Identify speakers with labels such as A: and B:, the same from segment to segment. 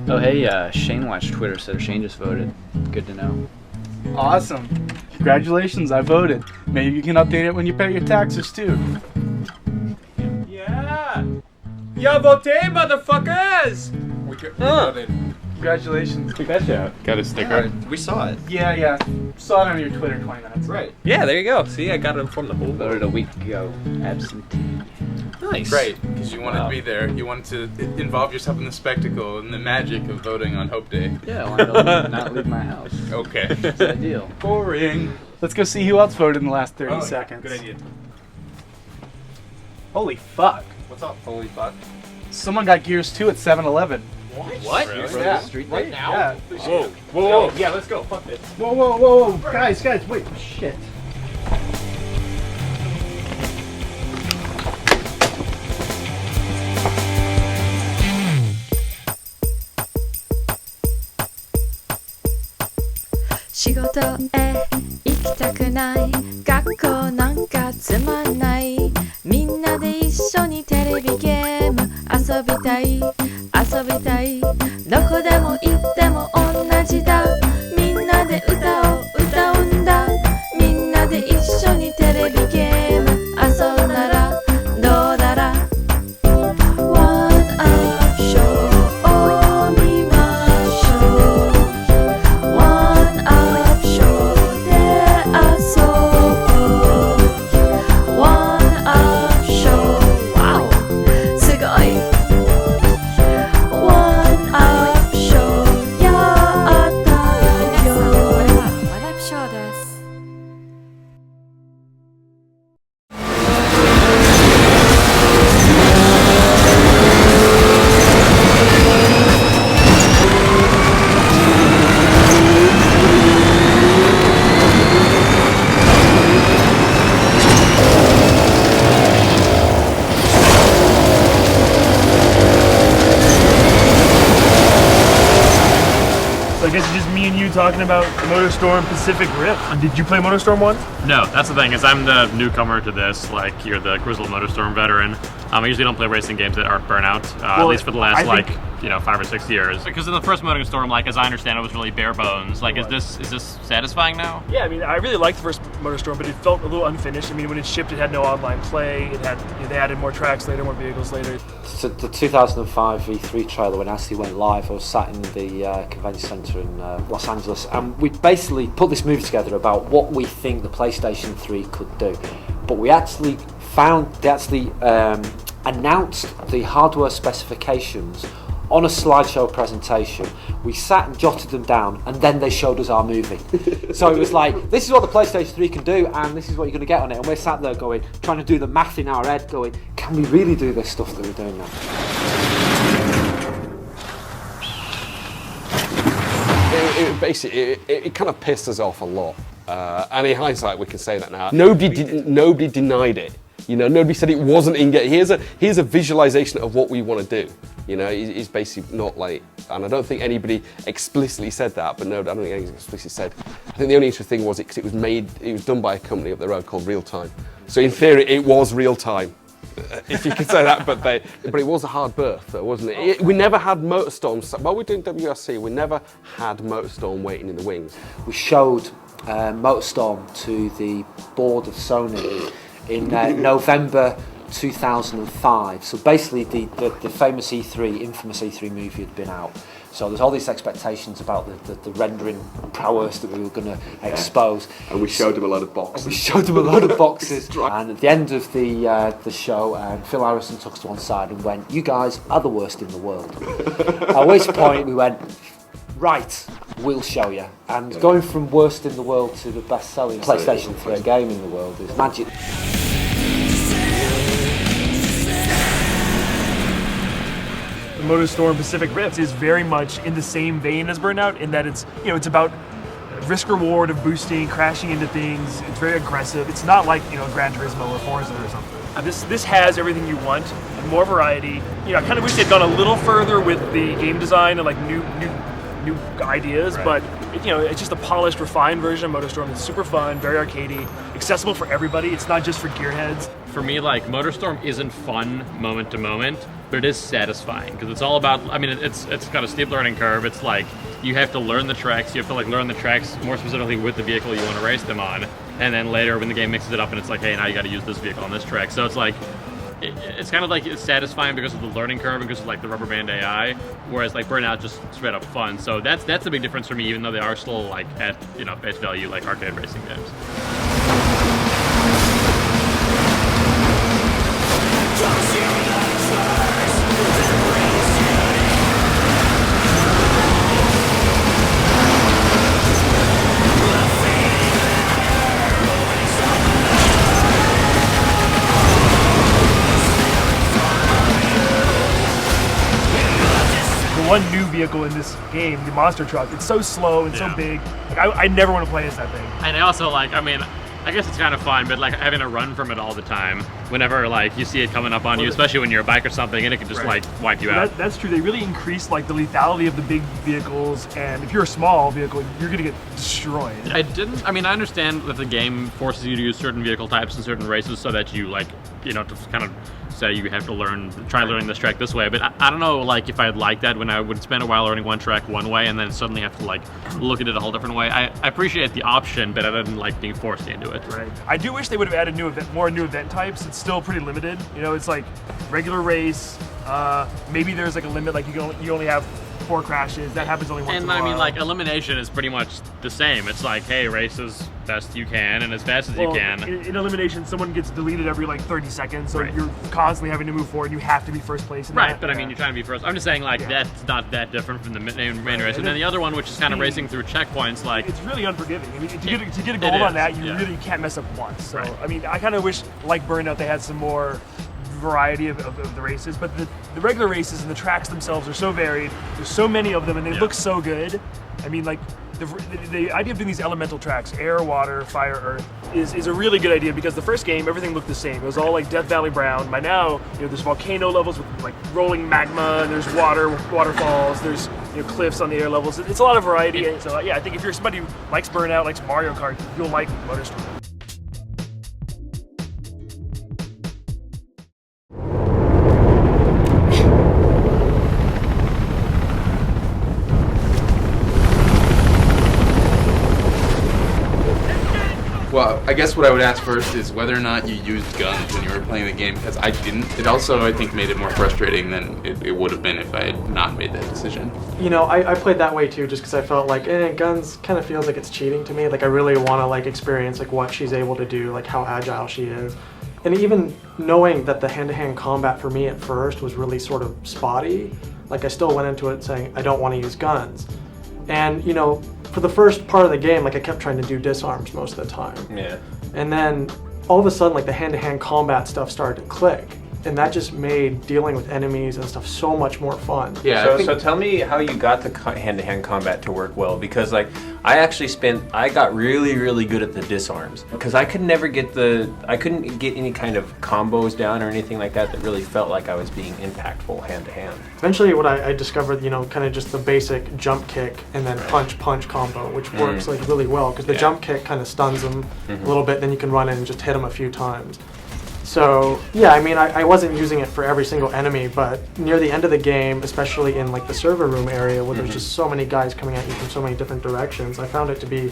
A: Oh, hey, Shane watched Twitter, so Shane just voted. Good to know.
B: Awesome. Congratulations, I voted. Maybe you can update it when you pay your taxes, too.
C: Yeah! Yo, vote, motherfuckers!
D: We voted.
B: Congratulations.
C: Check that shit out.
D: Got a sticker.
C: We saw it.
B: Yeah. Saw it on your Twitter 20 minutes.
C: Right. Yeah, there you go. See, I got it from the whole
A: Voted a week ago. Absentee.
C: Nice.
D: Great, because you wanted to be there. You wanted to involve yourself in the spectacle and the magic of voting on Hope Day.
A: Yeah, I wanted to not leave my house.
D: Okay.
A: It's ideal.
D: Boring.
B: Let's go see who else voted in the last 30 seconds.
D: Good idea.
B: Holy fuck.
D: What's up? Holy fuck.
B: Someone got Gears 2 at 7-Eleven.
C: What?
D: Really?
B: Yeah.
A: Street
C: Right
A: Day?
C: now?
B: Yeah.
C: Whoa. Yeah, let's go. Fuck this.
B: Whoa. Guys, wait. Shit.
E: 仕事へ行きたくない学校なんかつまんないみんなで一緒にテレビゲーム遊びたいどこでも行っても同じだみんなで歌うんだみんなで一緒にテレビゲーム遊んだらどうだらワンアップショーを見ましょうワンアップショーで遊ぼうワンアップショーワオすごいワンアップショーやったよワンアップショーです
F: So I guess it's just me and you talking about MotorStorm Pacific Rim. Did you play MotorStorm 1?
G: No, that's the thing, is I'm the newcomer to this, like, you're the grizzled MotorStorm veteran. I usually don't play racing games that aren't Burnout, at least for the last, 5 or 6 years. Because in the first MotorStorm, like, as I understand, it was really bare bones. Like, is this satisfying now?
F: Yeah, I mean, I really liked the first MotorStorm, but it felt a little unfinished. I mean, when it shipped, it had no online play. It had, they added more tracks later, more vehicles later.
H: So the 2005 V3 trailer, when it actually went live, I was sat in the convention centre in Los Angeles, and we basically put this movie together about what we think the PlayStation 3 could do. But we actually announced the hardware specifications on a slideshow presentation. We sat and jotted them down, and then they showed us our movie. So it was like, this is what the PlayStation 3 can do, and this is what you're going to get on it. And we're sat there going, trying to do the math in our head, going, can we really do this stuff that we're doing now?
I: It kind of pissed us off a lot. And in hindsight, we can say that now. Nobody denied it. You know, nobody said it wasn't in game. Here's a visualization of what we want to do. You know, it's basically not like, and I don't think anybody explicitly said that, but no, I don't think anybody explicitly said. I think the only interesting thing was it was done by a company up the road called Real Time. So in theory, it was real time, if you could say that. But it was a hard birth, though, wasn't it? We never had MotorStorm. While we're doing WRC, we never had MotorStorm waiting in the wings.
H: We showed MotorStorm to the board of Sony in November 2005. So basically the famous E3, infamous E3 movie had been out. So there's all these expectations about the rendering prowess that we were going to expose.
I: And we showed them a load of boxes.
H: And at the end of the show, Phil Harrison took us to one side and went, "You guys are the worst in the world." At which point we went, "Right, we'll show you." And going from worst in the world to the best-selling PlayStation 3 game in the world is magic.
F: The MotorStorm Pacific Rim is very much in the same vein as Burnout in that it's about risk reward of boosting, crashing into things. It's very aggressive. It's not like Gran Turismo or Forza or something. This has everything you want, more variety. I kind of wish they'd gone a little further with the game design and like new ideas, right. But it's just a polished, refined version of MotorStorm. It's super fun, very arcadey. accessible for everybody. It's not just for gearheads.
G: For me, like, MotorStorm isn't fun moment to moment, but it is satisfying because it's all about, I mean, it's got a steep learning curve. It's like you have to learn the tracks. You have to like learn the tracks more specifically with the vehicle you want to race them on. And then later when the game mixes it up and it's like, hey, now you got to use this vehicle on this track. So it's like, it's kind of like it's satisfying because of the learning curve and because of like the rubber band AI, whereas like Burnout just straight up fun. So that's the big difference for me, even though they are still like at, you know, face value like arcade racing games.
F: One new vehicle in this game, the monster truck, it's so slow and so big. Like, I never want to play as that thing.
G: And I also like, I mean, I guess it's kind of fun, but like having to run from it all the time, whenever like you see it coming up on you, especially when you're a bike or something, and it can just like wipe you out.
F: That's true. They really increase like the lethality of the big vehicles, and if you're a small vehicle, you're gonna get destroyed.
G: I mean, I understand that the game forces you to use certain vehicle types in certain races so that you like, you know, to kind of say you have to try learning this track this way, but I don't know like if I'd like that when I would spend a while learning one track one way and then suddenly have to like look at it a whole different way. I appreciate the option, but I didn't like being forced into it.
F: Right. I do wish they would have added more new event types. It's still pretty limited. You know, it's like regular race. Maybe there's like a limit, like you only have 4 crashes. That happens only once in a while.
G: And I mean, like, elimination is pretty much the same. It's like, hey, race as best you can and as fast as you can.
F: In elimination, someone gets deleted every like 30 seconds, so you're constantly having to move forward. You have to be first place in that.
G: But I mean, you're trying to be first. I'm just saying, like, that's not that different from the main race. And then the other one, which is kind of racing through checkpoints, like...
F: It's really unforgiving. I mean, to get a gold on that, you really can't mess up once. So, I mean, I kind of wish, like Burnout, they had some more variety of the races, but the regular races and the tracks themselves are so varied. There's so many of them, and they look so good. I mean, like, the idea of doing these elemental tracks, air, water, fire, earth, is a really good idea because the first game, everything looked the same. It was all like Death Valley Brown. By now, you know, there's volcano levels with like rolling magma, and there's waterfalls, there's, you know, cliffs on the air levels. It's a lot of variety. And so, yeah, I think if you're somebody who likes Burnout, likes Mario Kart, you'll like MotorStorm.
D: Well, I guess what I would ask first is whether or not you used guns when you were playing the game, because I didn't. It also, I think, made it more frustrating than it would have been if I had not made that decision.
J: You know, I played that way too, just because I felt like, guns kind of feels like it's cheating to me. Like, I really want to, like, experience, like, what she's able to do, like, how agile she is. And even knowing that the hand-to-hand combat for me at first was really sort of spotty, like, I still went into it saying, I don't want to use guns. And, you know, for the first part of the game, like, I kept trying to do disarms most of the time.
C: Yeah.
J: And then all of a sudden, like, the hand-to-hand combat stuff started to click. And that just made dealing with enemies and stuff so much more fun.
C: Yeah. So tell me how you got the hand-to-hand combat to work well, because like I got really good at the disarms because I couldn't get any kind of combos down or anything like that really felt like I was being impactful hand-to-hand.
J: Eventually what I discovered, you know, kind of just the basic jump kick and then punch combo, which works like really well because the jump kick kind of stuns them a little bit, then you can run in and just hit them a few times. So, yeah, I mean, I wasn't using it for every single enemy, but near the end of the game, especially in like the server room area where there's just so many guys coming at you from so many different directions, I found it to be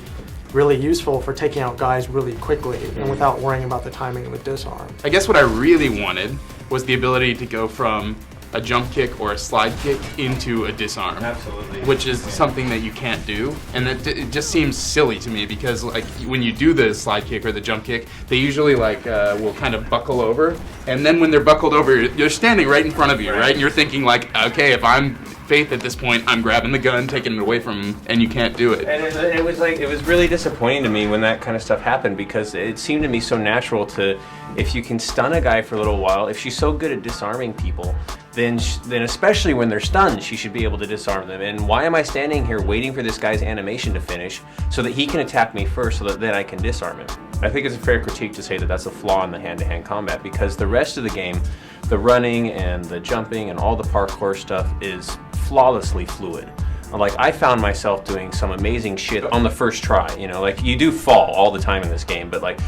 J: really useful for taking out guys really quickly and without worrying about the timing of a disarm.
D: I guess what I really wanted was the ability to go from a jump kick or a slide kick into a disarm.
C: Absolutely.
D: Which is something that you can't do. And it just seems silly to me because like when you do the slide kick or the jump kick, they usually like will kind of buckle over. And then when they're buckled over, you're standing right in front of you, right? And you're thinking like, okay, if I'm Faith at this point, I'm grabbing the gun, taking it away from him, and you can't do it.
C: And it was really disappointing to me when that kind of stuff happened because it seemed to me so natural to, if you can stun a guy for a little while, if she's so good at disarming people, then especially when they're stunned, she should be able to disarm them. And why am I standing here waiting for this guy's animation to finish so that he can attack me first so that then I can disarm him? I think it's a fair critique to say that that's a flaw in the hand-to-hand combat because the rest of the game, the running and the jumping and all the parkour stuff is flawlessly fluid. like I found myself doing some amazing shit on the first try, you know, like you do fall all the time in this game, but like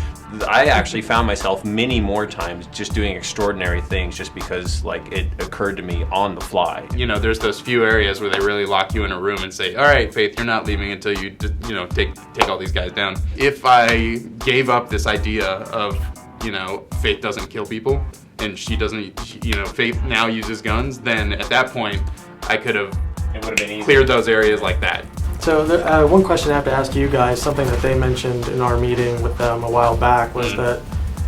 C: I actually found myself many more times just doing extraordinary things just because like it occurred to me on the fly.
D: You know, there's those few areas where they really lock you in a room and say, all right, Faith, you're not leaving until you, you know, take all these guys down. If I gave up this idea of, you know, Faith doesn't kill people and she doesn't, you know, Faith now uses guns, then at that point I could have cleared those areas like that.
J: So one question I have to ask you guys, something that they mentioned in our meeting with them a while back, was that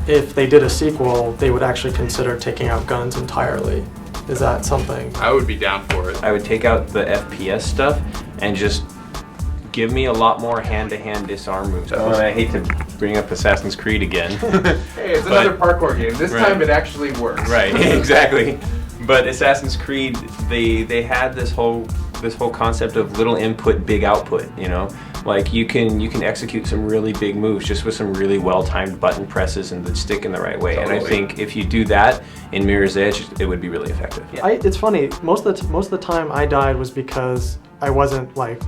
J: if they did a sequel, they would actually consider taking out guns entirely. Is that something?
D: I would be down for it.
C: I would take out the FPS stuff and just give me a lot more hand-to-hand disarm moves. I hate to bring up Assassin's Creed again.
D: Hey, it's another parkour game. This time it actually works.
C: Right, exactly. But Assassin's Creed, they had this whole concept of little input, big output, you know? Like you can execute some really big moves just with some really well-timed button presses and the stick in the right way. Totally. And I think if you do that in Mirror's Edge, it would be really effective. Yeah.
J: It's funny, most of the time I died was because I wasn't like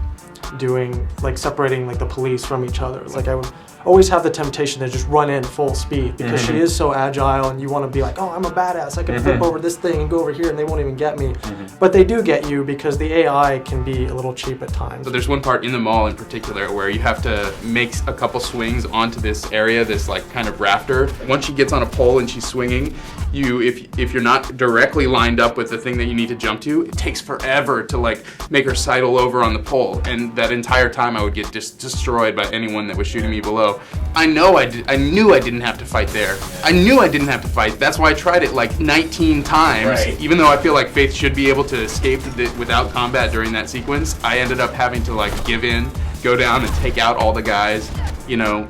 J: separating like the police from each other. Like I would always have the temptation to just run in full speed because she is so agile and you want to be like, oh, I'm a badass, I can flip over this thing and go over here and they won't even get me. But they do get you because the AI can be a little cheap at times.
D: So there's one part in the mall in particular where you have to make a couple swings onto this area, this like kind of rafter. Once she gets on a pole and she's swinging, if you're not directly lined up with the thing that you need to jump to, it takes forever to like make her sidle over on the pole. And that entire time I would get destroyed by anyone that was shooting me below. I knew I didn't have to fight there. I knew I didn't have to fight. That's why I tried it like 19 times. Right. Even though I feel like Faith should be able to escape without combat during that sequence, I ended up having to like give in, go down and take out all the guys. You know,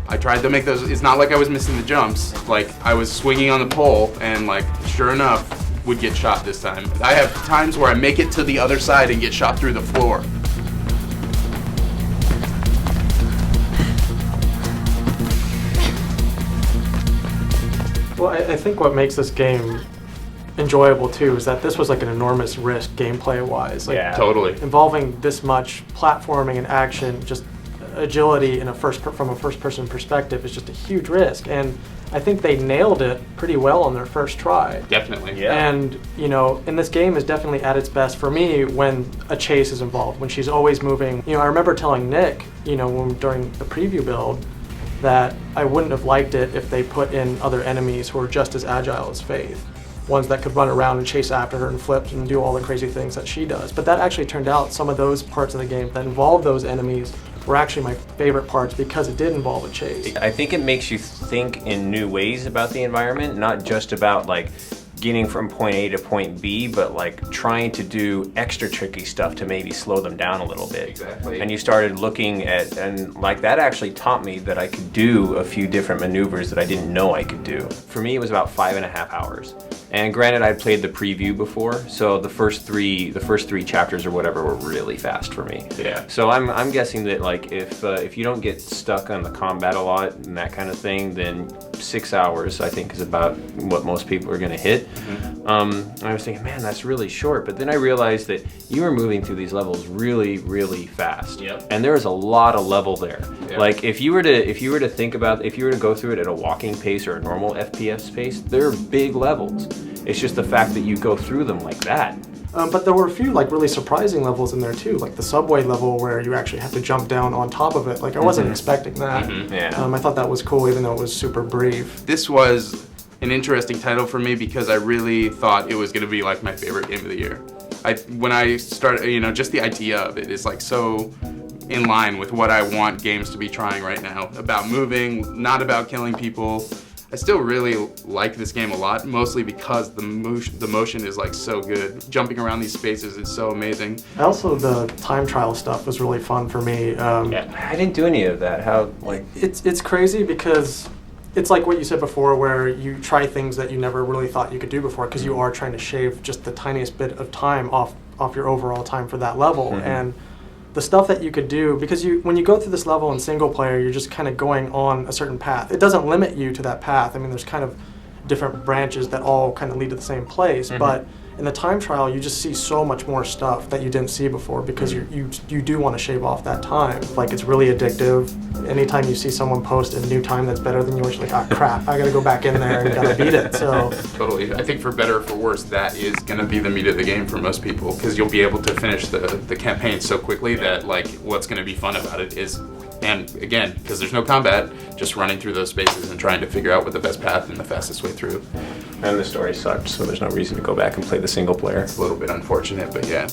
D: I tried to make those, it's not like I was missing the jumps. Like I was swinging on the pole and like sure enough would get shot this time. I have times where I make it to the other side and get shot through the floor. Well, I think what makes this game enjoyable too is that this was like an enormous risk gameplay-wise. Like,
C: yeah,
D: totally.
J: Involving this much platforming and action, just agility in from a first-person perspective is just a huge risk. And I think they nailed it pretty well on their first try.
D: Definitely.
C: Yeah.
J: And, you know, and this game is definitely at its best for me when a chase is involved, when she's always moving. You know, I remember telling Nick, you know, during the preview build, that I wouldn't have liked it if they put in other enemies who were just as agile as Faith. Ones that could run around and chase after her and flip and do all the crazy things that she does. But that actually turned out some of those parts of the game that involved those enemies were actually my favorite parts because it did involve a chase.
C: I think it makes you think in new ways about the environment, not just about like getting from point A to point B, but like trying to do extra tricky stuff to maybe slow them down a little bit.
D: Exactly.
C: And you started looking at, and like that actually taught me that I could do a few different maneuvers that I didn't know I could do. For me, it was about 5.5 hours. And granted, I'd played the preview before, so the first three chapters or whatever were really fast for me.
D: Yeah.
C: So I'm guessing that like if you don't get stuck on the combat a lot and that kind of thing, then 6 hours I think is about what most people are going to hit. I was thinking, man, that's really short. But then I realized that you were moving through these levels really, really fast.
D: Yep.
C: And there was a lot of level there.
D: Yep.
C: Like if you were to think about, if you were to go through it at a walking pace or a normal FPS pace, they're big levels. It's just the fact that you go through them like that.
J: But there were a few like really surprising levels in there too, like the subway level where you actually have to jump down on top of it. Like I wasn't expecting that.
C: Yeah.
J: I thought that was cool even though it was super brief.
D: This was an interesting title for me because I really thought it was going to be like my favorite game of the year. When I started, you know, just the idea of it is like so in line with what I want games to be trying right now. About moving, not about killing people. I still really like this game a lot, mostly because the motion is like so good. Jumping around these spaces is so amazing.
J: Also, the time trial stuff was really fun for me.
C: Yeah, I didn't do any of that. How like
J: it's crazy because it's like what you said before, where you try things that you never really thought you could do before because you are trying to shave just the tiniest bit of time off your overall time for that level. And the stuff that you could do, because when you go through this level in single player, you're just kind of going on a certain path. It doesn't limit you to that path. I mean, there's kind of different branches that all kind of lead to the same place, but In the time trial, you just see so much more stuff that you didn't see before because you do want to shave off that time. Like, it's really addictive. Anytime you see someone post a new time that's better than yours, you're like, ah, crap, I gotta go back in there and gotta beat it. So
D: totally. I think for better or for worse, that is gonna be the meat of the game for most people, because you'll be able to finish the campaign so quickly that, like, what's gonna be fun about it is, and again, because there's no combat, just running through those spaces and trying to figure out what the best path and the fastest way through.
C: And the story sucked, so there's no reason to go back and play the single player.
D: It's a little bit unfortunate, but yeah.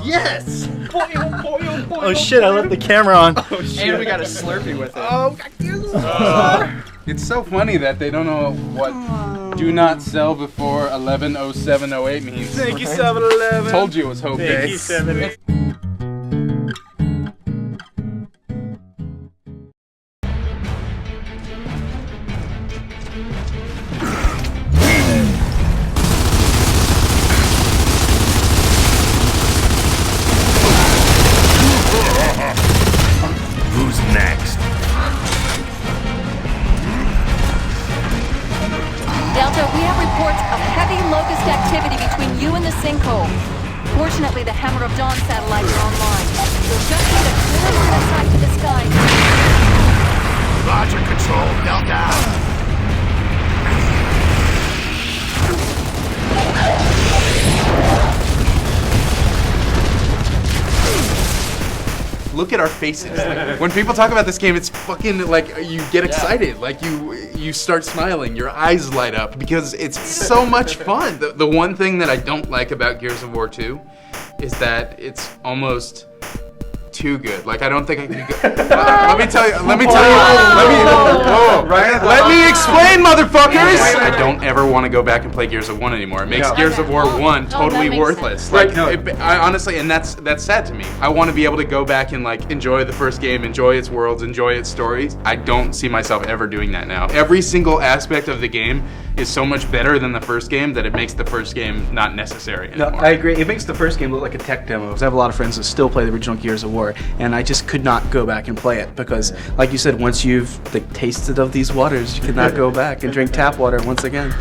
K: Yes! Oh shit, I left the camera on. Oh shit.
A: And we got a Slurpee with it.
K: Oh,
D: It's so funny that they don't know what do not sell before 11/07/08 means.
K: Thank you, 7-Eleven.
D: Told you it was Hope Day.
K: Thank you, 7-Eleven.
L: Who's next?
M: Delta, we have reports of heavy locust activity between you and the sinkhole. Fortunately, the Hammer of Dawn satellites are online. You'll just need a clear line of sight to the sky.
L: Roger, Control. Delta.
D: Look at our faces. Like, when people talk about this game, it's fucking like you get excited. Like you start smiling, your eyes light up because it's so much fun. The one thing that I don't like about Gears of War 2 is that it's almost too good. Like, I don't think I can go. Let me tell you. Let me explain, motherfuckers. I don't ever want to go back and play Gears of 1 anymore. It makes Gears of War 1 totally worthless. Like, I honestly, and that's sad to me. I want to be able to go back and like enjoy the first game, enjoy its worlds, enjoy its stories. I don't see myself ever doing that now. Every single aspect of the game is so much better than the first game that it makes the first game not necessary anymore.
B: No, I agree. It makes the first game look like a tech demo. Because I have a lot of friends that still play the original Gears of War, and I just could not go back and play it because, like you said, once you've like tasted of these waters, you cannot go back and drink tap water once again.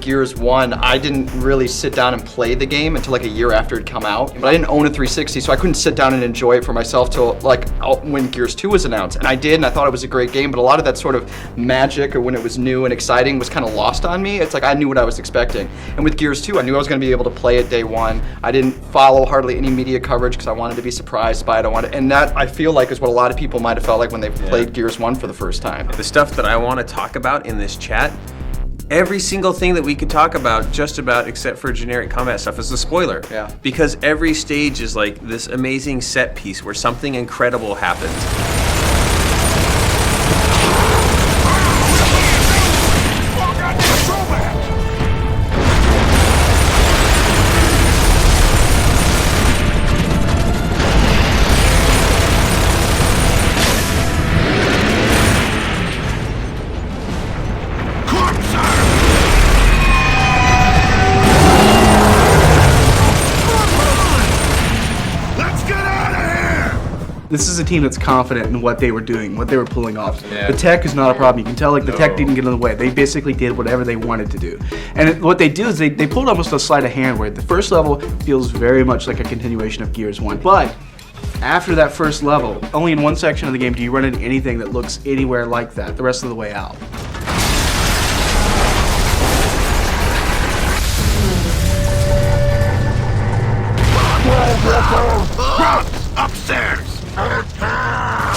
K: Gears 1, I didn't really sit down and play the game until like a year after it come out. But I didn't own a 360, so I couldn't sit down and enjoy it for myself till like when Gears 2 was announced. And I did, and I thought it was a great game, but a lot of that sort of magic or when it was new and exciting was kind of lost on me. It's like I knew what I was expecting. And with Gears 2, I knew I was going to be able to play it day one. I didn't follow hardly any media coverage because I wanted to be surprised by it. And that, I feel like, is what a lot of people might have felt like when they played Gears 1 for the first time.
C: The stuff that I want to talk about in this chat, every single thing that we could talk about, just about except for generic combat stuff, is a spoiler.
K: Yeah.
C: Because every stage is like this amazing set piece where something incredible happens.
B: This is a team that's confident in what they were doing, what they were pulling off.
C: Yeah.
B: The tech is not a problem. You can tell like the tech didn't get in the way. They basically did whatever they wanted to do. And what they do is they pulled almost a sleight of hand where the first level feels very much like a continuation of Gears 1. But after that first level, only in one section of the game do you run into anything that looks anywhere like that the rest of the way out.
L: Upstairs! Coming back!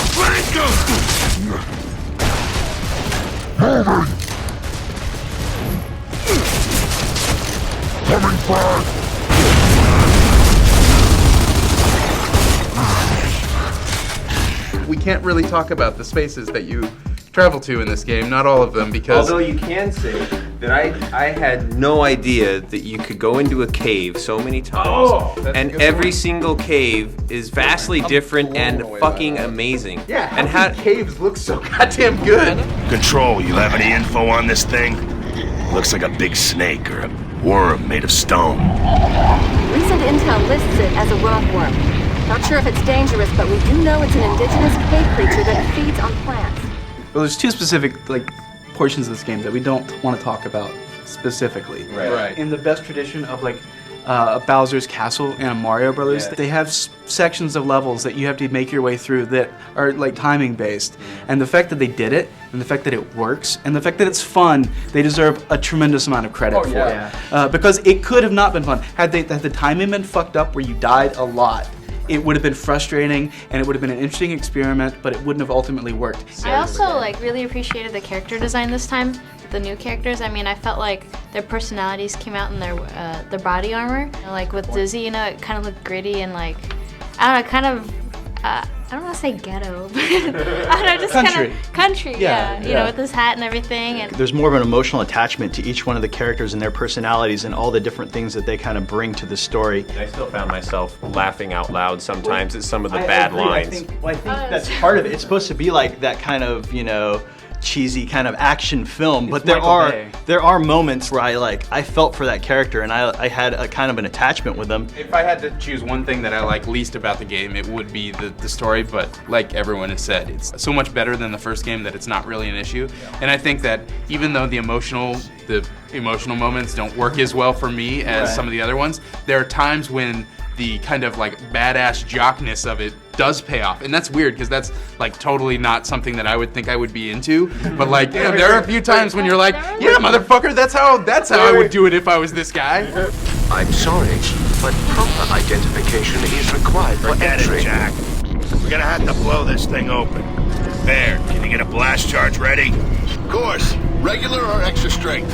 D: We can't really talk about the spaces that you travel to in this game, not all of them, because...
C: Although you can say that I had no idea that you could go into a cave so many times, and every single cave is vastly different and fucking amazing.
D: Yeah,
C: and how
D: caves look so goddamn good.
L: Control, you have any info on this thing? Looks like a big snake or a worm made of stone.
M: Recent intel lists it as a rockworm. Not sure if it's dangerous, but we do know it's an indigenous cave creature that feeds on plants.
B: Well, there's two specific like portions of this game that we don't want to talk about specifically.
D: Right.
B: In the best tradition of like Bowser's Castle and Mario Brothers, they have sections of levels that you have to make your way through that are like timing based. And the fact that they did it, and the fact that it works, and the fact that it's fun, they deserve a tremendous amount of credit for it. Because it could have not been fun. Had the timing been fucked up where you died a lot, it would have been frustrating and it would have been an interesting experiment, but it wouldn't have ultimately worked.
N: I also like really appreciated the character design this time. The new characters, I mean, I felt like their personalities came out in their body armor. You know, like with Dizzy, you know, it kind of looked gritty and like, I don't know, kind of, I don't want to say ghetto, but I don't know, just kind of country, you know, with this hat and everything. And
O: there's more of an emotional attachment to each one of the characters and their personalities and all the different things that they kind of bring to the story.
C: I still found myself laughing out loud sometimes at some of the bad lines.
O: I think that's part of it. It's supposed to be like that kind of, you know, cheesy kind of action film, but there are moments where I felt for that character and I had a kind of an attachment with them.
D: If I had to choose one thing that I like least about the game, it would be the story, but like everyone has said, it's so much better than the first game that it's not really an issue. And I think that even though the emotional moments don't work as well for me as some of the other ones, there are times when the kind of like badass jockness of it does pay off, and that's weird because that's like totally not something that I would think I would be into. But like, damn, there are a few times when you're like, yeah, motherfucker, that's how I would do it if I was this guy.
L: I'm sorry, but proper identification is required for entry. It, Jack. We're gonna have to blow this thing open. There, can you get a blast charge ready? Of course. Regular or extra strength?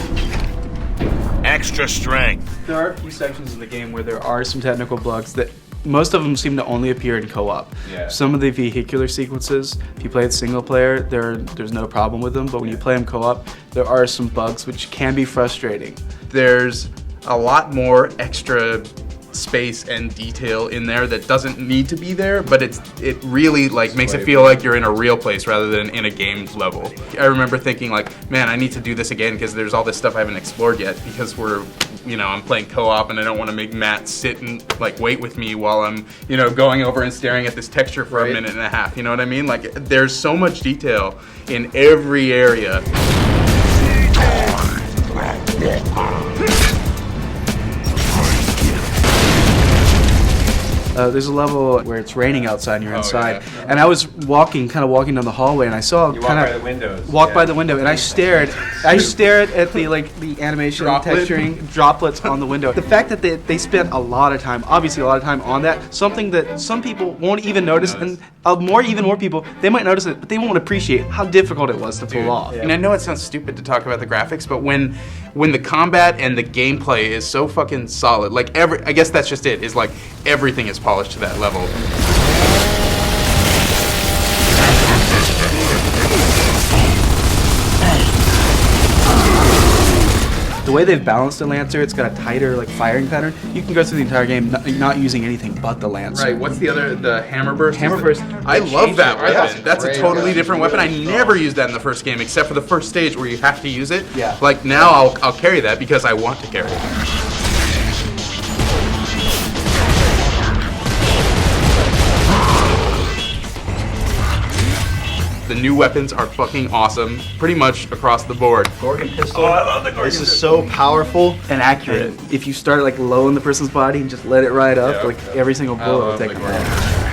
L: Extra strength.
B: There are a few sections in the game where there are some technical bugs that most of them seem to only appear in co-op. Some of the vehicular sequences, if you play it single player, there's no problem with them, but when you play them co-op, there are some bugs which can be frustrating.
D: There's a lot more extra space and detail in there that doesn't need to be there, but it really like makes it feel like you're in a real place rather than in a game level. I remember thinking like, man, I need to do this again because there's all this stuff I haven't explored yet because I'm playing co-op and I don't want to make Matt sit and like wait with me while I'm, going over and staring at this texture for a minute and a half. You know what I mean? Like there's so much detail in every area.
B: There's a level where it's raining outside and you're inside, and I was walking down the hallway, and I saw by the window, and I stared at the animation, texturing, droplets on the window. The fact that they spent a lot of time on that, something that some people won't even notice, and more people, they might notice it, but they won't appreciate how difficult it was to pull off.
D: And I know it sounds stupid to talk about the graphics, but when the combat and the gameplay is so fucking solid, like I guess that's just it, is like everything is polished to that level.
B: The way they've balanced the Lancer, it's got a tighter firing pattern. You can go through the entire game not using anything but the Lancer.
D: Right, what's the other, the Hammer Burst?
B: Hammer Burst.
D: I love that weapon. That's a totally different weapon. I never used that in the first game except for the first stage where you have to use it.
B: Yeah.
D: Like now I'll carry that because I want to carry it. The new weapons are fucking awesome, pretty much across the board.
O: Gorgon pistol.
L: Oh, I love the Gorgon
O: This is
L: pistol.
O: so powerful
B: and accurate. If you start low in the person's body and just let it ride up, every single bullet will take them out.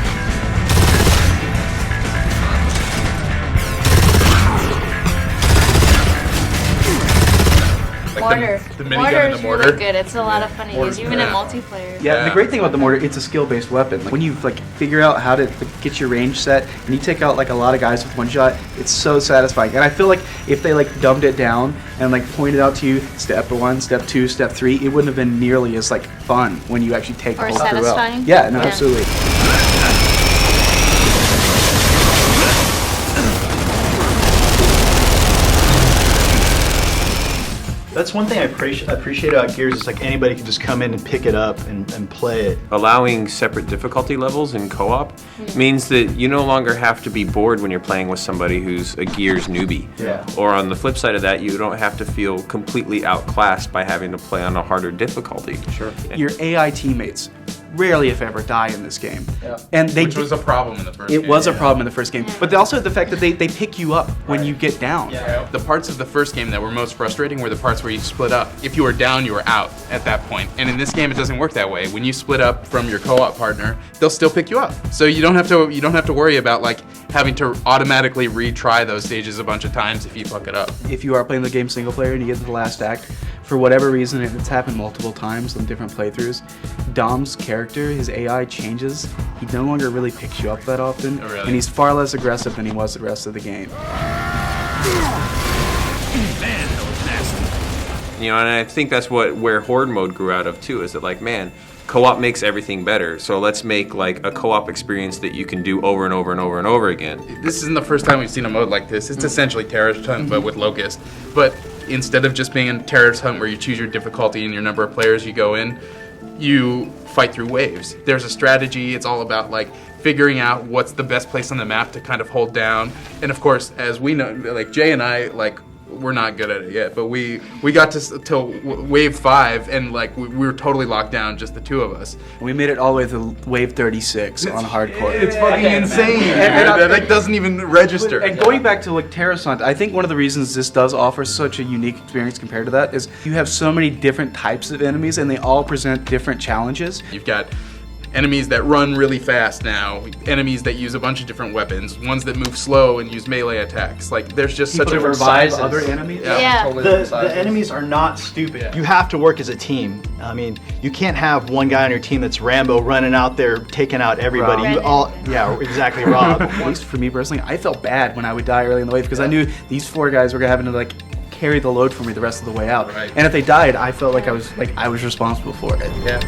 N: Mortar.
D: The minigun and the mortar.
N: Really good. It's a lot of fun to use, even in multiplayer.
B: Yeah, and the great thing about the mortar, it's a skill-based weapon. When you figure out how to get your range set, and you take out a lot of guys with one shot, it's so satisfying. And I feel like if they dumbed it down and pointed out to you step 1, step 2, step 3, it wouldn't have been nearly as fun when you actually take the whole through out.
N: Satisfying.
B: Yeah, no, absolutely.
O: That's one thing I appreciate about Gears is anybody can just come in and pick it up and play it.
C: Allowing separate difficulty levels in co-op means that you no longer have to be bored when you're playing with somebody who's a Gears newbie.
B: Yeah.
C: Or on the flip side of that, you don't have to feel completely outclassed by having to play on a harder difficulty.
B: Your AI teammates rarely, if ever, die in this game.
D: Yeah.
B: And
D: Which was a problem in the first game.
B: It was a problem in the first game. But also the fact that they pick you up when you get down.
D: Yeah. The parts of the first game that were most frustrating were the parts where you split up. If you were down, you were out at that point. And in this game, it doesn't work that way. When you split up from your co-op partner, they'll still pick you up. So you don't have to worry about like having to automatically retry those stages a bunch of times if you fuck it up.
B: If you are playing the game single player and you get to the last act, for whatever reason, and it's happened multiple times in different playthroughs, Dom's character, his AI changes. He no longer really picks you up that often,
D: Oh, really?
B: and he's far less aggressive than he was the rest of the game.
C: You know, and I think that's where Horde mode grew out of too, is that like, man, co-op makes everything better, so let's make like a co-op experience that you can do over and over and over and over again.
D: This isn't the first time we've seen a mode like this. It's essentially Terrorist Hunt, but with Locust. But instead of just being a Terrorist Hunt where you choose your difficulty and your number of players you go in, you fight through waves. There's a strategy. It's all about like figuring out what's the best place on the map to kind of hold down. And of course, as we know, like Jay and I, like, we're not good at it yet, but we got till wave 5 and like we were totally locked down, just the two of us.
B: We made it all the way to wave 36 on hardcore.
D: It's fucking insane. And that doesn't even register.
B: And going back to like Terrorist Hunt, I think one of the reasons this does offer such a unique experience compared to that is you have so many different types of enemies and they all present different challenges.
D: You've got enemies that run really fast now, enemies that use a bunch of different weapons, ones that move slow and use melee attacks. Like, there's just such a
B: revive other enemies.
D: Yeah.
K: Totally the enemies are not stupid. Yeah. You have to work as a team. I mean, you can't have one guy on your team that's Rambo running out there taking out everybody.
B: Rob.
K: You all, yeah, exactly, Rob.
B: At least for me personally, I felt bad when I would die early in the wave because I knew these 4 guys were having to like carry the load for me the rest of the way out.
D: Right.
B: And if they died, I felt like I was responsible for it.
D: Yeah.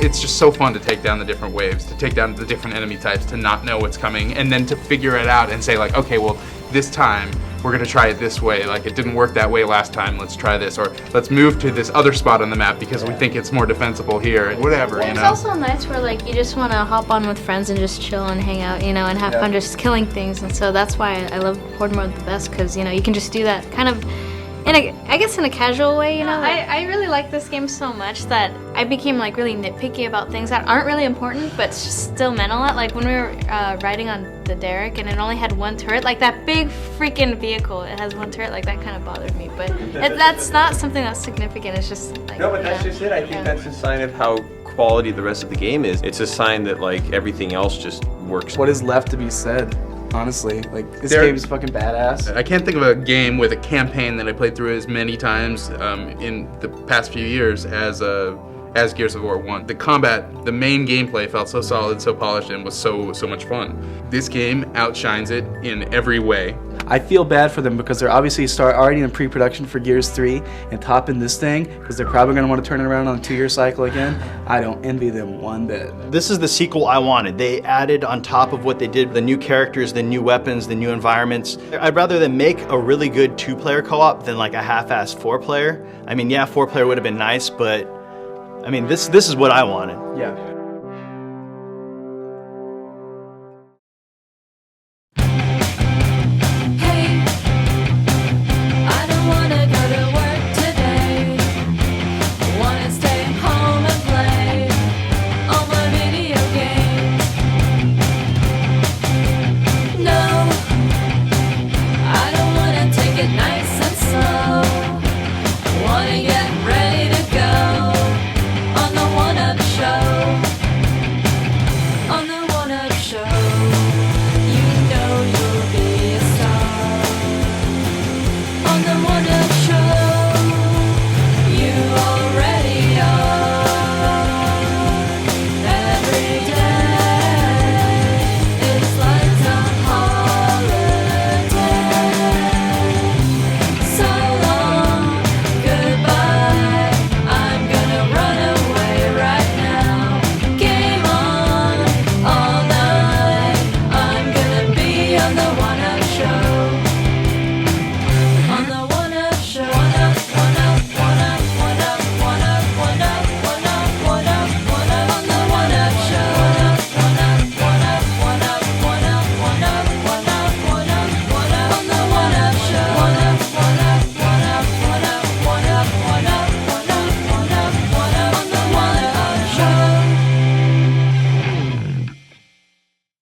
D: It's just so fun to take down the different waves, to take down the different enemy types, to not know what's coming, and then to figure it out and say like, okay, well, this time we're gonna try it this way. Like, it didn't work that way last time, let's try this. Or let's move to this other spot on the map because we think it's more defensible here. Whatever,
N: Well,
D: you
N: it's
D: know?
N: also nice where like you just want to hop on with friends and just chill and hang out, you know, and have fun just killing things. And so that's why I love Horde mode the best, because, you know, you can just do that kind of I guess in a casual way, you know. I really like this game so much that I became like really nitpicky about things that aren't really important but still meant a lot. Like when we were riding on the Derrick and it only had one turret, like that big freaking vehicle, it has one turret, like that kind of bothered me. But that's not something that's significant. It's just like,
C: no, but that's just it. I think that's a sign of how quality the rest of the game is. It's a sign that like everything else just works.
B: What is left to be said? Honestly, like, this game is fucking badass.
D: I can't think of a game with a campaign that I played through as many times in the past few years as Gears of War 1. The combat, the main gameplay felt so solid, so polished, and was so much fun. This game outshines it in every way.
B: I feel bad for them because they're obviously already in pre-production for Gears 3 and topping this thing because they're probably going to want to turn it around on a 2-year cycle again. I don't envy them one bit.
K: This is the sequel I wanted. They added on top of what they did, the new characters, the new weapons, the new environments. I'd rather them make a really good 2-player co-op than like a half-assed 4-player. I mean, yeah, 4-player would have been nice, but I mean, this is what I wanted.
B: Yeah.